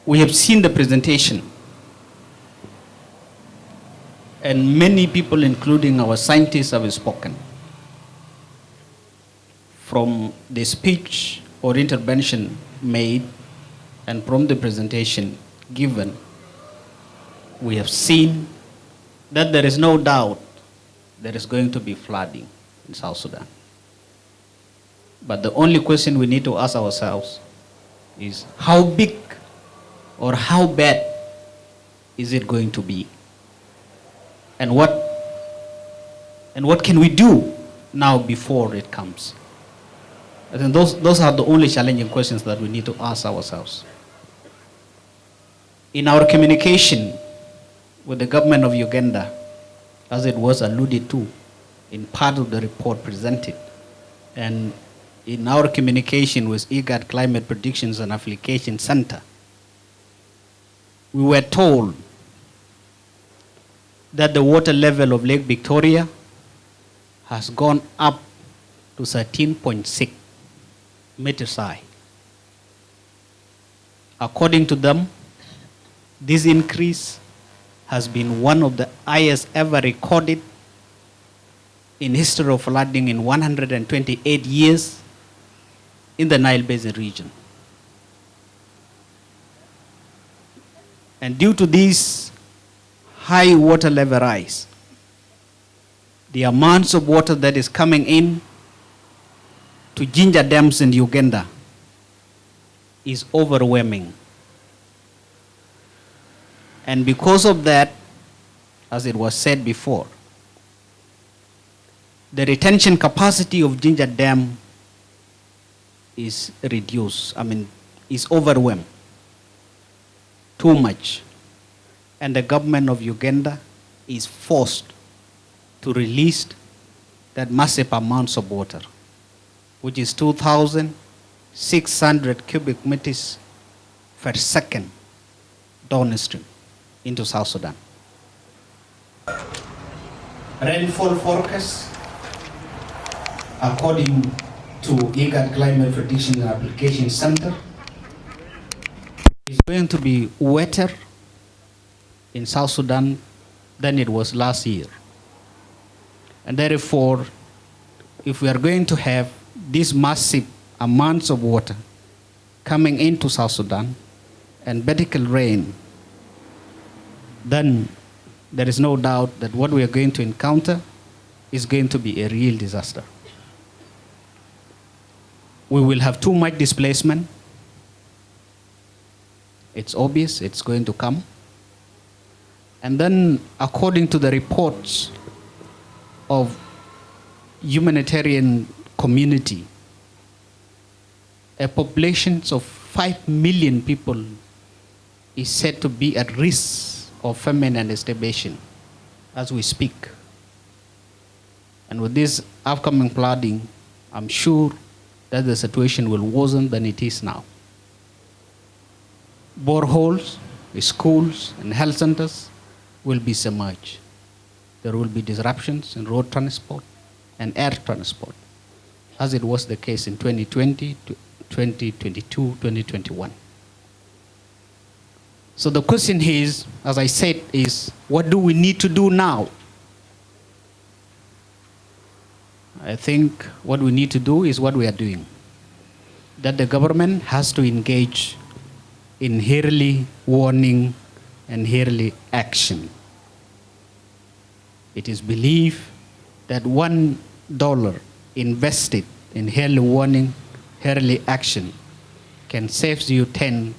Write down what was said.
We have seen the presentation, and many people, including our scientists, have spoken. From the speech or intervention made and from the presentation given, we have seen that there is no doubt there is going to be flooding in South Sudan. But the only question we need to ask ourselves is how big or how bad is it going to be? And what can we do now before it comes? I think those are the only challenging questions that we need to ask ourselves. In our communication with the government of Uganda, as it was alluded to in part of the report presented, and in our communication with IGAD Climate Predictions and Application Center, we were told that the water level of Lake Victoria has gone up to 13.6 meters high. According to them, this increase has been one of the highest ever recorded in history of flooding in 128 years in the Nile Basin region. And due to this high water level rise, the amounts of water that is coming in to Ginger dams in Uganda is overwhelming. And because of that, as it was said before, the retention capacity of Ginger Dam is reduced, is overwhelmed too much. And the government of Uganda is forced to release that massive amounts of water, which is 2,600 cubic meters per second downstream into South Sudan. Rainfall forecast, according to IGAD Climate Prediction and Application Center, is going to be wetter in South Sudan than it was last year. And therefore, if we are going to have these massive amounts of water coming into South Sudan and vertical rain, then there is no doubt that what we are going to encounter is going to be a real disaster. We will have too much displacement. It's obvious it's going to come. And then, according to the reports of humanitarian community, a population of 5 million people is said to be at risk of famine and starvation as we speak. And with this upcoming flooding, I'm sure that the situation will worsen than it is now. Boreholes, schools, and health centers will be submerged. There will be disruptions in road transport and air transport, as it was the case in 2020, 2022, 2021. So the question is, as I said, is what do we need to do now? I think what we need to do is what we are doing. That the government has to engage in early warning and early action. It is believed that $1 invested in early warning, early action can save you $10.